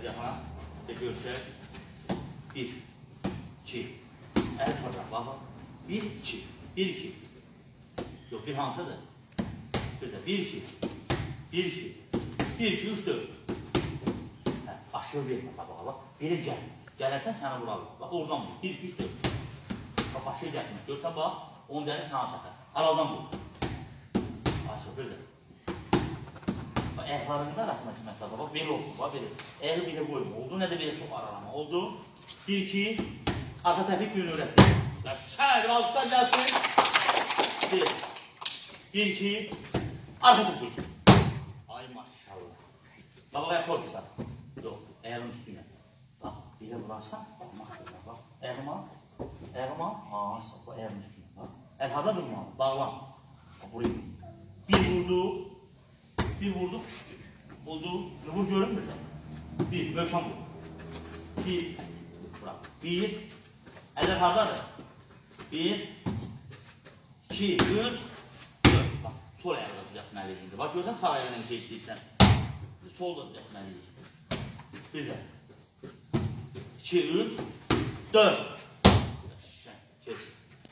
Yaxına görüşək. 1, 2, əl paraq, bax. 1, 2, 1, 2. Yox, bir hansıdır? Bir də 1, 2, 1, 2, 1, 2, 3, 4. Aşağı vermə, bax. Benim gəl. Gələrsən səni vuralım. Bax, oradan vur. 1, 2, 3, 4. Bax, aşağı gəlmək. Görsən, bax, onun dəni sana çəkər. Aradan vur. Aşağı, bir də. Ayaqlarının arasındakı məsafə, bax, belə olsun, bax, belə. Əli belə qoyma, oldu, nə də belə çox aralama, oldu. 1, 2, arxa təfik bir öyrətdir. Şəhər, alışlar gəlsin. 1, 2, arxa təfik. Ay, maşallah. Bax, ayaq korpursan. Yox, ayağın üstüne. Bax, belə vurarsan, bax, bax, ayağıma, ayağıma, bax, ayağın üstüne, bax. Əl harada durmalı, bağlan. Bax, buraya. Bir vurdu, düşdük. Oldu, vur görünmür də. 1, möhkəm vur. 1, bırak. 1, əllər haradadır? 1, 2, 3, 4. Bax, sol ayaqla düzəltməliyik. Bax, görsən sağ ayaqla şey işləyirsən. Sol da düzəltməliyik. Bir də. 2, 3, 4.